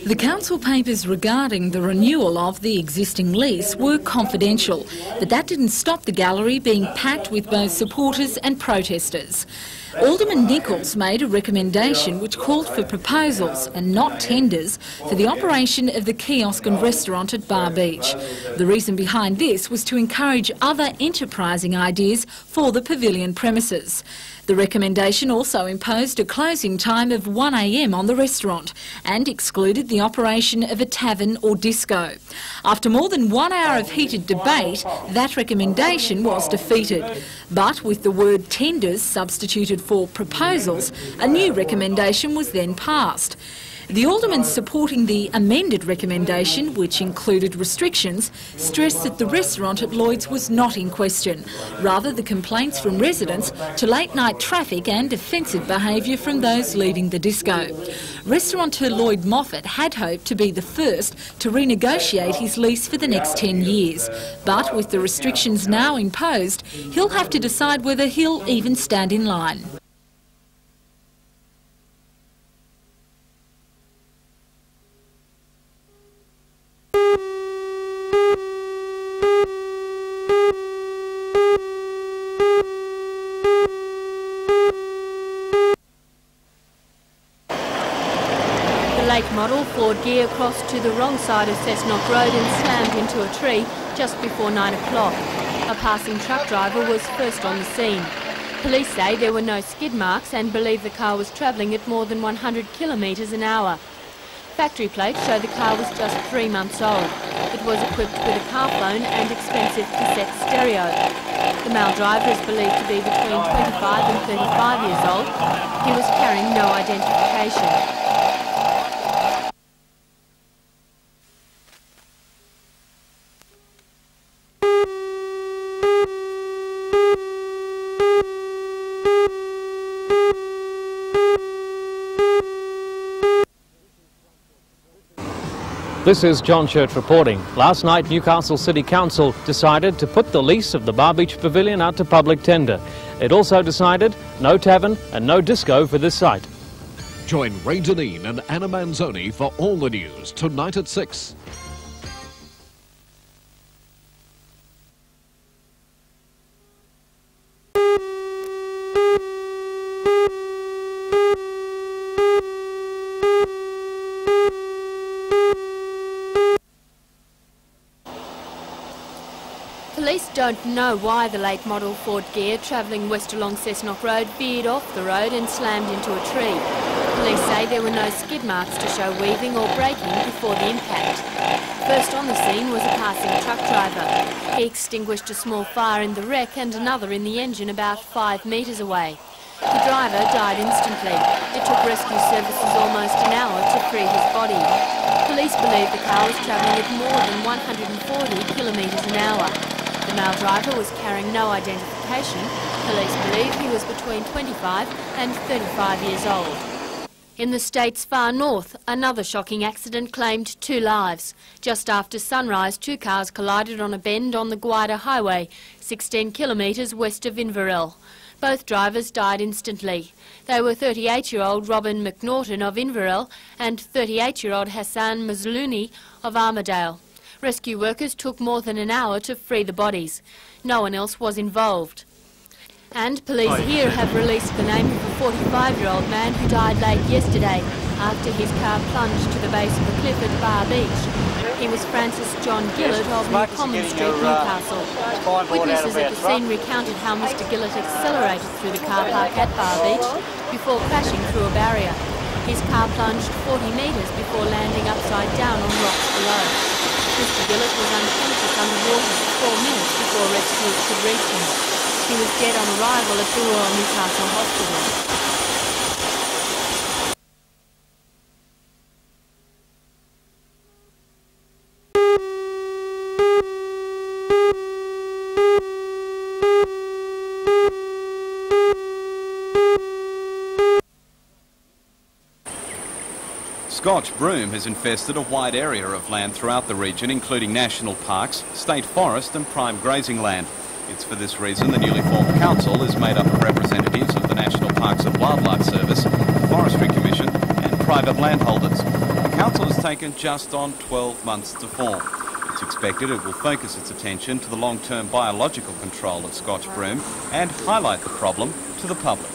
The council papers regarding the renewal of the existing lease were confidential, but that didn't stop the gallery being packed with both supporters and protesters. Alderman Nichols made a recommendation which called for proposals and not tenders for the operation of the kiosk and restaurant at Bar Beach. The reason behind this was to encourage other enterprising ideas for the pavilion premises. The recommendation also imposed a closing time of 1 a.m. on the restaurant and excluded the operation of a tavern or disco. After more than 1 hour of heated debate, that recommendation was defeated. But with the word tenders substituted for proposals, a new recommendation was then passed. The aldermen supporting the amended recommendation, which included restrictions, stressed that the restaurant at Lloyd's was not in question. Rather, the complaints from residents to late-night traffic and offensive behaviour from those leaving the disco. Restaurateur Lloyd Moffat had hoped to be the first to renegotiate his lease for the next 10 years. But with the restrictions now imposed, he'll have to decide whether he'll even stand in line. The late model Ford gear crossed to the wrong side of Cessnock Road and slammed into a tree just before 9 o'clock. A passing truck driver was first on the scene. Police say there were no skid marks and believe the car was travelling at more than 100 kilometres an hour. Factory plates show the car was just 3 months old. It was equipped with a car phone and expensive cassette stereo. The male driver is believed to be between 25 and 35 years old. He was carrying no identification. This is John Church reporting. Last night, Newcastle City Council decided to put the lease of the Bar Beach Pavilion out to public tender. It also decided no tavern and no disco for this site. Join Ray Deneen and Anna Manzoni for all the news tonight at 6. Police don't know why the late model Ford gear travelling west along Cessnock Road veered off the road and slammed into a tree. Police say there were no skid marks to show weaving or braking before the impact. First on the scene was a passing truck driver. He extinguished a small fire in the wreck and another in the engine about 5 metres away. The driver died instantly. It took rescue services almost an hour to free his body. Police believe the car was travelling at more than 140 kilometres an hour. The male driver was carrying no identification. Police believe he was between 25 and 35 years old. In the state's far north, another shocking accident claimed 2 lives. Just after sunrise, 2 cars collided on a bend on the Guida Highway, 16 kilometres west of Inverell. Both drivers died instantly. They were 38-year-old Robin McNaughton of Inverell and 38-year-old Hassan Mazlouni of Armidale. Rescue workers took more than an hour to free the bodies. No one else was involved. And police here have released the name of a 45-year-old man who died late yesterday after his car plunged to the base of a cliff at Bar Beach. He was Francis John Gillett of New Common Street, Newcastle. Witnesses at the scene recounted how Mr Gillett accelerated through the car park at Bar Beach before crashing through a barrier. His car plunged 40 metres before landing upside down on rocks below. Mr Gillett was unconscious underwater for 4 minutes before rescuers could reach him. He was dead on arrival at the Royal Newcastle Hospital. Scotch broom has infested a wide area of land throughout the region, including national parks, state forest and prime grazing land. It's for this reason the newly formed council is made up of representatives of the National Parks and Wildlife Service, the Forestry Commission and private landholders. The council has taken just on 12 months to form. It's expected it will focus its attention to the long-term biological control of Scotch broom and highlight the problem to the public.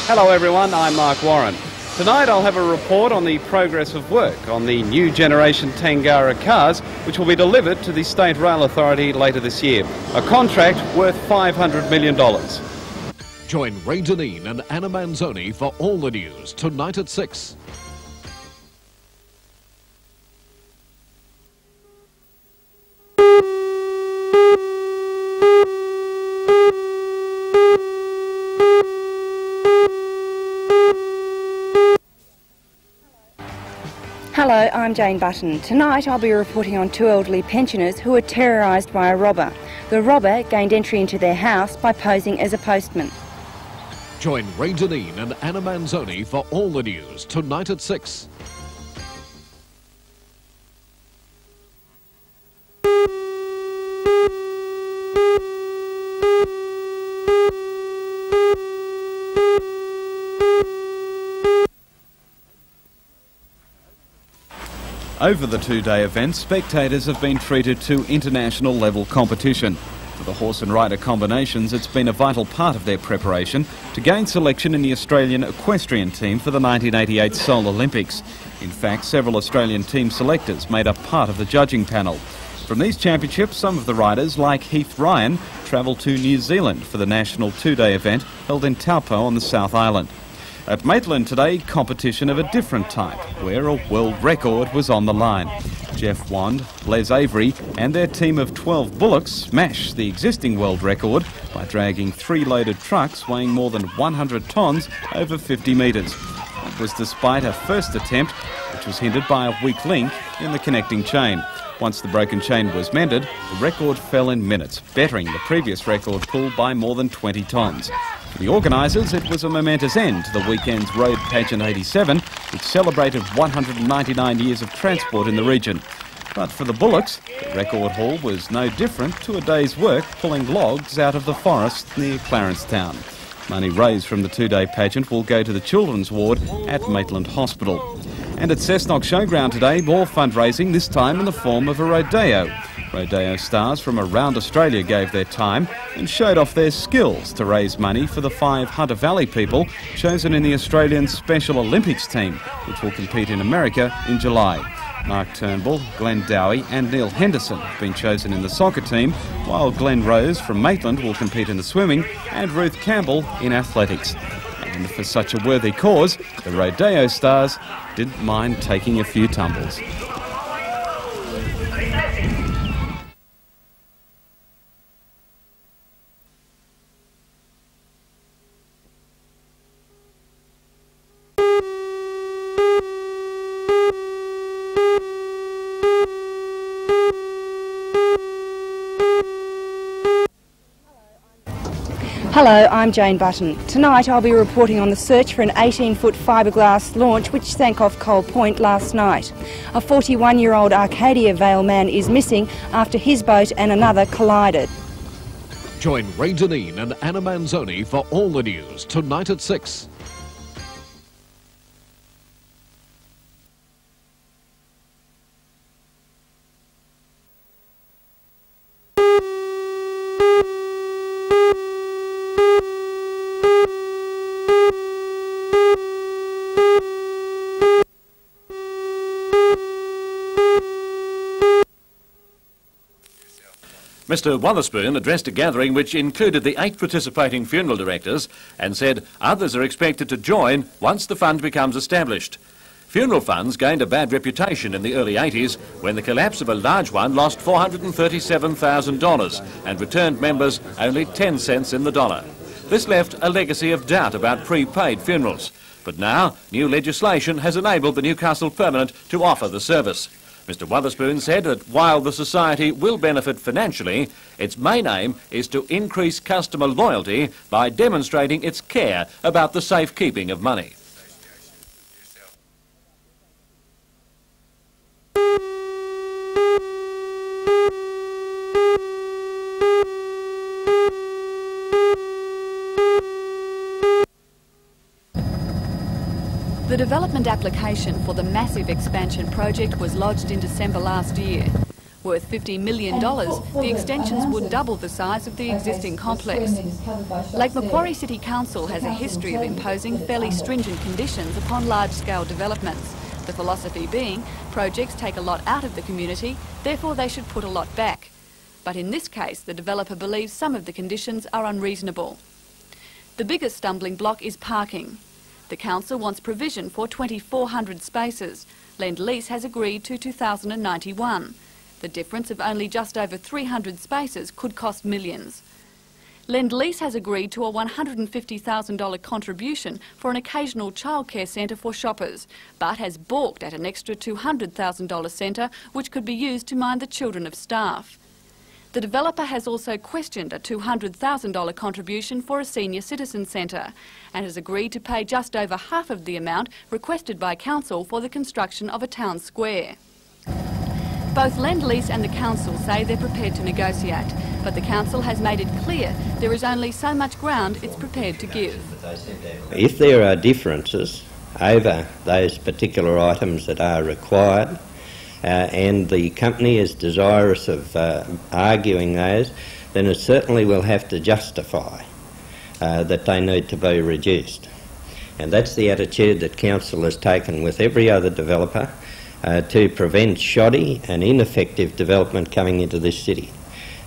Hello everyone, I'm Mark Warren. Tonight I'll have a report on the progress of work on the new generation Tangara cars, which will be delivered to the State Rail Authority later this year. A contract worth $500 million. Join Ray Deneen and Anna Manzoni for all the news tonight at 6. Hello, I'm Jane Button. Tonight I'll be reporting on two elderly pensioners who were terrorised by a robber. The robber gained entry into their house by posing as a postman. Join Ray Deneen and Anna Manzoni for all the news tonight at 6. Over the two-day event, spectators have been treated to international level competition. For the horse and rider combinations, it's been a vital part of their preparation to gain selection in the Australian equestrian team for the 1988 Seoul Olympics. In fact, several Australian team selectors made up part of the judging panel. From these championships, some of the riders, like Heath Ryan, travelled to New Zealand for the national two-day event held in Taupo on the South Island. At Maitland today, competition of a different type, where a world record was on the line. Jeff Wand, Les Avery and their team of 12 bullocks smashed the existing world record by dragging 3 loaded trucks weighing more than 100 tonnes over 50 metres. That was despite a first attempt, which was hindered by a weak link in the connecting chain. Once the broken chain was mended, the record fell in minutes, bettering the previous record pull by more than 20 tonnes. For the organisers, it was a momentous end to the weekend's Road Pageant 87, which celebrated 199 years of transport in the region. But for the bullocks, the record haul was no different to a day's work pulling logs out of the forest near Clarencetown. Money raised from the two-day pageant will go to the children's ward at Maitland Hospital. And at Cessnock Showground today, more fundraising, this time in the form of a rodeo. Rodeo stars from around Australia gave their time and showed off their skills to raise money for the 5 Hunter Valley people chosen in the Australian Special Olympics team, which will compete in America in July. Mark Turnbull, Glenn Dowie and Neil Henderson have been chosen in the soccer team, while Glenn Rose from Maitland will compete in the swimming and Ruth Campbell in athletics. And for such a worthy cause, the rodeo stars didn't mind taking a few tumbles. Hello, I'm Jane Button. Tonight I'll be reporting on the search for an 18-foot fiberglass launch which sank off Coal Point last night. A 41-year-old Arcadia Vale man is missing after his boat and another collided. Join Ray Deneen and Anna Manzoni for all the news tonight at 6. Mr Wotherspoon addressed a gathering which included the 8 participating funeral directors and said others are expected to join once the fund becomes established. Funeral funds gained a bad reputation in the early 80s when the collapse of a large one lost $437,000 and returned members only 10 cents in the dollar. This left a legacy of doubt about prepaid funerals. But now, new legislation has enabled the Newcastle Permanent to offer the service. Mr Wotherspoon said that while the Society will benefit financially, its main aim is to increase customer loyalty by demonstrating its care about the safekeeping of money. The development application for the massive expansion project was lodged in December last year. Worth $50 million, the extensions would double the size of the existing complex. Lake Macquarie City Council has a history of imposing fairly stringent conditions upon large-scale developments. The philosophy being, projects take a lot out of the community, therefore they should put a lot back. But in this case, the developer believes some of the conditions are unreasonable. The biggest stumbling block is parking. The council wants provision for 2,400 spaces. Lend-Lease has agreed to 2,091. The difference of only just over 300 spaces could cost millions. Lend-Lease has agreed to a $150,000 contribution for an occasional childcare centre for shoppers, but has balked at an extra $200,000 centre which could be used to mind the children of staff. The developer has also questioned a $200,000 contribution for a senior citizen centre and has agreed to pay just over half of the amount requested by council for the construction of a town square. Both Lend-Lease and the council say they're prepared to negotiate, but the council has made it clear there is only so much ground it's prepared to give. If there are differences over those particular items that are required, and the company is desirous of arguing those, then it certainly will have to justify that they need to be reduced. And that's the attitude that council has taken with every other developer to prevent shoddy and ineffective development coming into this city.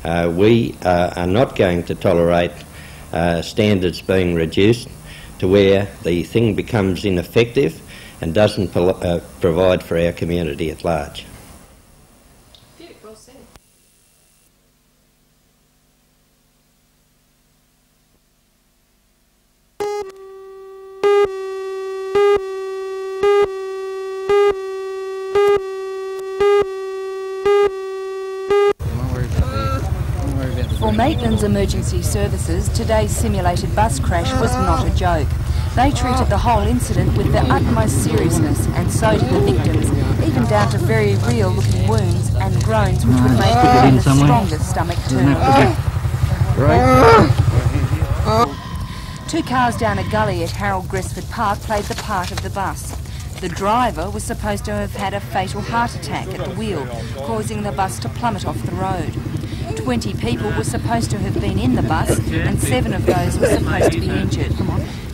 We are not going to tolerate standards being reduced to where the thing becomes ineffective and doesn't provide for our community at large. Well said. For Maitland's Emergency Services, today's simulated bus crash was not a joke. They treated the whole incident with the utmost seriousness, and so did the victims, even down to very real-looking wounds and groans which would make even the strongest stomach turn. Two cars down a gully at Harold Gresford Park played the part of the bus. The driver was supposed to have had a fatal heart attack at the wheel, causing the bus to plummet off the road. 20 people were supposed to have been in the bus, and 7 of those were supposed to be injured.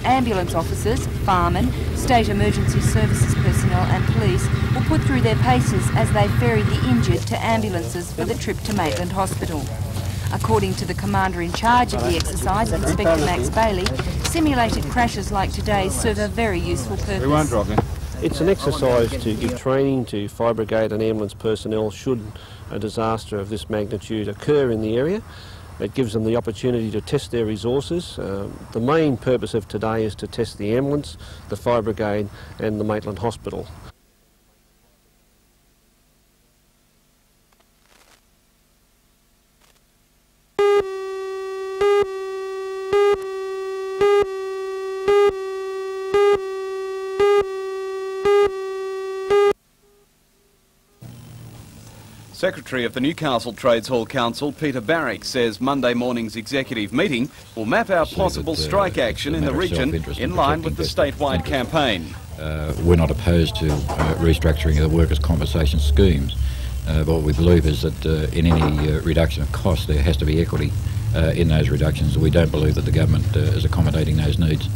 Ambulance officers, firemen, state emergency services personnel and police were put through their paces as they ferried the injured to ambulances for the trip to Maitland Hospital. According to the commander in charge of the exercise, Inspector Max Bailey, simulated crashes like today's serve a very useful purpose. It's an exercise to give training to fire brigade and ambulance personnel should a disaster of this magnitude occur in the area. It gives them the opportunity to test their resources. The main purpose of today is to test the ambulance, the fire brigade and the Maitland Hospital. Secretary of the Newcastle Trades Hall Council, Peter Barrick, says Monday morning's executive meeting will map out possible strike action in the region in line with the statewide campaign. We're not opposed to restructuring of the workers' compensation schemes, but what we believe is that in any reduction of costs there has to be equity in those reductions. We don't believe that the government is accommodating those needs.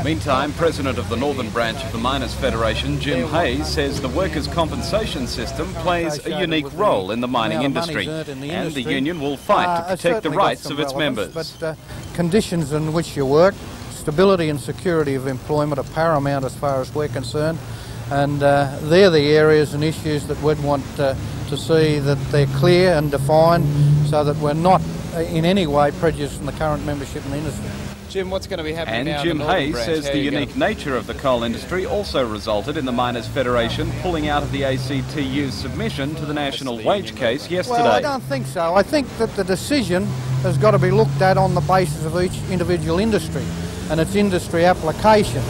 Meantime, President of the Northern Branch of the Miners Federation, Jim Hayes, says the workers' compensation system plays a unique role in the mining industry, and the union will fight to protect the rights of its members. But conditions in which you work, stability and security of employment are paramount as far as we're concerned, and they're the areas and issues that we'd want to see that they're clear and defined so that we're not in any way prejudicing the current membership in the industry. Jim, what's going to be happening now? And Jim Hayes says the unique nature of the coal industry also resulted in the Miners Federation pulling out of the ACTU's submission to the national wage case yesterday. Well, I don't think so. I think that the decision has got to be looked at on the basis of each individual industry and its industry application.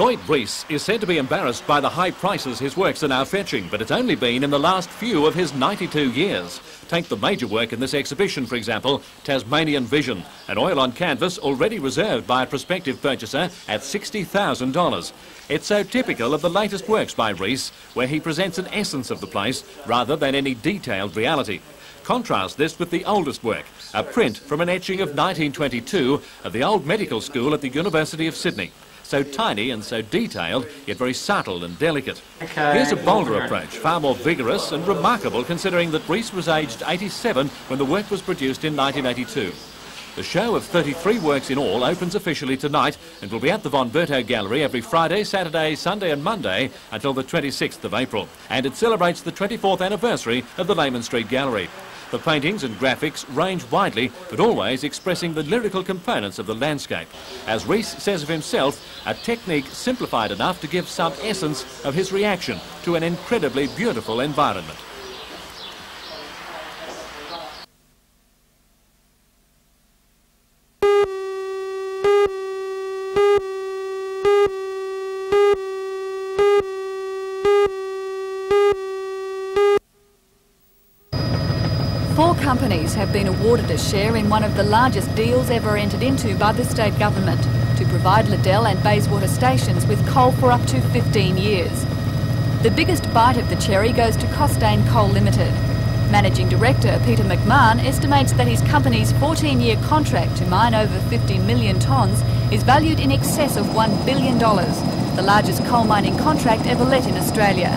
Lloyd Rees is said to be embarrassed by the high prices his works are now fetching, but it's only been in the last few of his 92 years. Take the major work in this exhibition, for example, Tasmanian Vision, an oil on canvas already reserved by a prospective purchaser at $60,000. It's so typical of the latest works by Rees, where he presents an essence of the place rather than any detailed reality. Contrast this with the oldest work, a print from an etching of 1922 of the old medical school at the University of Sydney. So tiny and so detailed, yet very subtle and delicate. Here's a bolder approach, far more vigorous and remarkable considering that Rees was aged 87 when the work was produced in 1982. The show of 33 works in all opens officially tonight and will be at the Von Berto Gallery every Friday, Saturday, Sunday and Monday until the 26th of April. And it celebrates the 24th anniversary of the Lehman Street Gallery. The paintings and graphics range widely, but always expressing the lyrical components of the landscape. As Rees says of himself, a technique simplified enough to give some essence of his reaction to an incredibly beautiful environment. Four companies have been awarded a share in one of the largest deals ever entered into by the state government to provide Liddell and Bayswater stations with coal for up to 15 years. The biggest bite of the cherry goes to Costain Coal Limited. Managing Director Peter McMahon estimates that his company's 14-year contract to mine over 50 million tonnes is valued in excess of $1 billion, the largest coal mining contract ever let in Australia.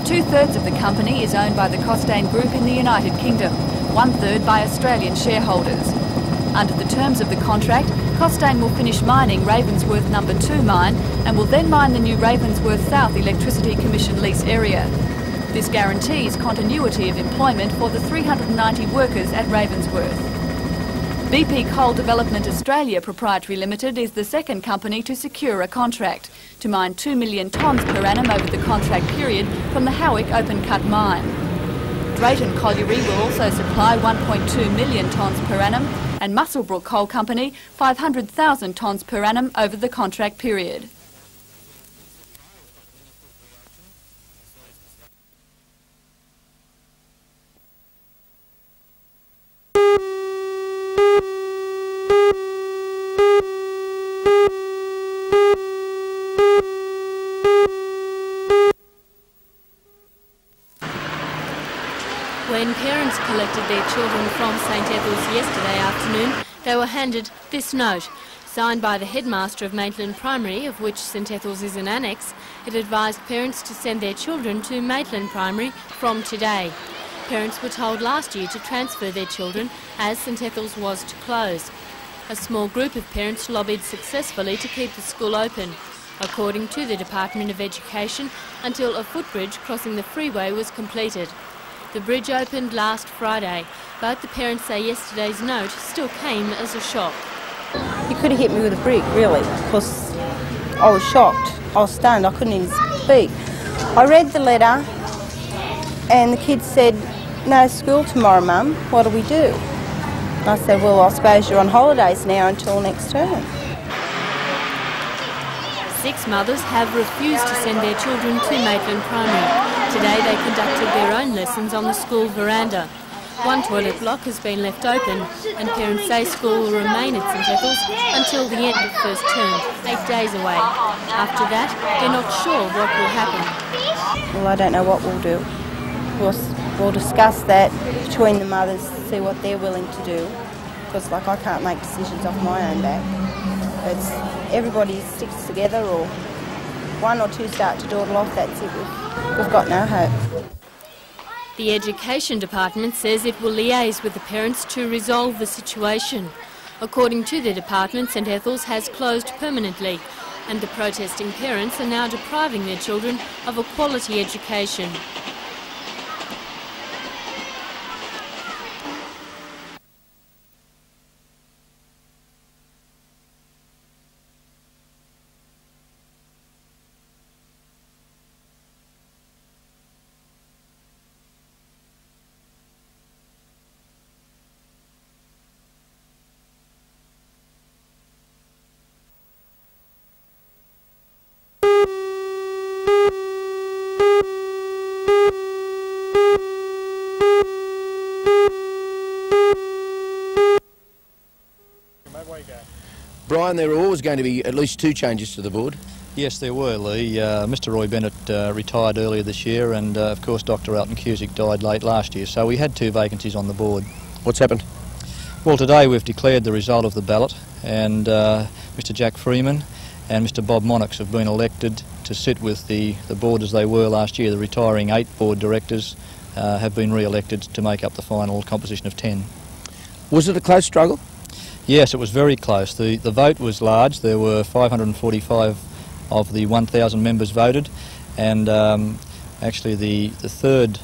2/3 of the company is owned by the Costain Group in the United Kingdom, 1/3 by Australian shareholders. Under the terms of the contract, Costain will finish mining Ravensworth No. 2 mine and will then mine the new Ravensworth South Electricity Commission lease area. This guarantees continuity of employment for the 390 workers at Ravensworth. BP Coal Development Australia Proprietary Limited is the second company to secure a contract to mine 2 million tonnes per annum over the contract period from the Howick open cut mine. Drayton Colliery will also supply 1.2 million tonnes per annum and Muswellbrook Coal Company 500,000 tonnes per annum over the contract period. When parents collected their children from St Ethels yesterday afternoon, they were handed this note. Signed by the headmaster of Maitland Primary, of which St Ethels is an annex, it advised parents to send their children to Maitland Primary from today. Parents were told last year to transfer their children as St Ethels was to close. A small group of parents lobbied successfully to keep the school open, according to the Department of Education, until a footbridge crossing the freeway was completed. The bridge opened last Friday, but the parents say yesterday's note still came as a shock. You could have hit me with a brick, really, because I was shocked. I was stunned. I couldn't even speak. I read the letter and the kids said, "No school tomorrow, Mum. What do we do?" I said, "Well, I suppose you're on holidays now until next term." 6 mothers have refused to send their children to Maitland Primary. Today they conducted their own lessons on the school veranda. One toilet block has been left open and parents say school will remain at St Ethels until the end of first term, 8 days away. After that, they're not sure what will happen. Well, I don't know what we'll do. We'll discuss that between the mothers, see what they're willing to do, because I can't make decisions off my own back. It's everybody sticks together, or one or two start to dawdle off, that's it. We've got no hope. The Education Department says it will liaise with the parents to resolve the situation. According to the department, St Ethels has closed permanently and the protesting parents are now depriving their children of a quality education. Brian, there are always going to be at least 2 changes to the board. Yes, there were, Lee. Mr Roy Bennett retired earlier this year, and of course Dr Alton Cusick died late last year, so we had 2 vacancies on the board. What's happened? Well, today we've declared the result of the ballot, and Mr Jack Freeman and Mr Bob Monarchs have been elected to sit with the board as they were last year. The retiring 8 board directors have been re-elected to make up the final composition of 10. Was it a close struggle? Yes, it was very close. The vote was large. There were 545 of the 1,000 members voted, and actually the third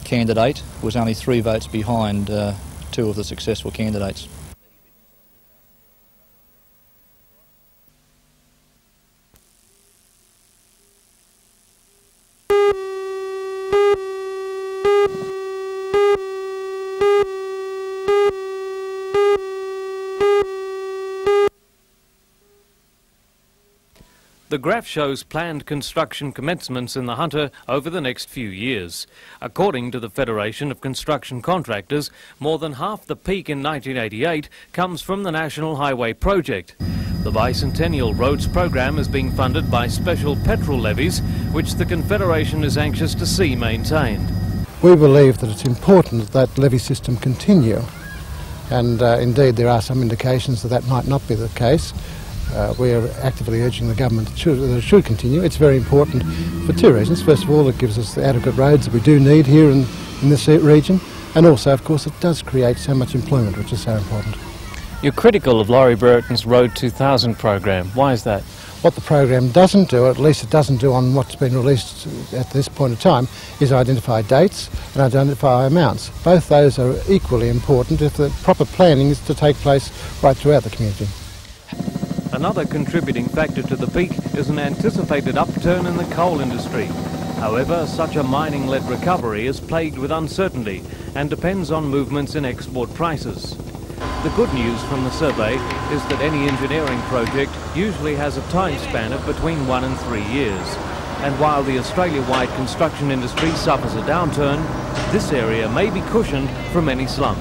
candidate was only 3 votes behind 2 of the successful candidates. The graph shows planned construction commencements in the Hunter over the next few years. According to the Federation of Construction Contractors, more than half the peak in 1988 comes from the National Highway Project. The Bicentennial Roads program is being funded by special petrol levies, which the Confederation is anxious to see maintained. We believe that it's important that that levy system continue, and indeed there are some indications that that might not be the case. We are actively urging the government that it should continue. It's very important for 2 reasons. First of all, it gives us the adequate roads that we do need here in this region, and also, of course, it does create so much employment, which is so important. You're critical of Laurie Brereton's Road 2000 program. Why is that? What the program doesn't do, or at least it doesn't do on what's been released at this point in time, is identify dates and identify amounts. Both those are equally important if the proper planning is to take place right throughout the community. Another contributing factor to the peak is an anticipated upturn in the coal industry. However, such a mining-led recovery is plagued with uncertainty and depends on movements in export prices. The good news from the survey is that any engineering project usually has a time span of between 1 and 3 years. And while the Australia-wide construction industry suffers a downturn, this area may be cushioned from any slump.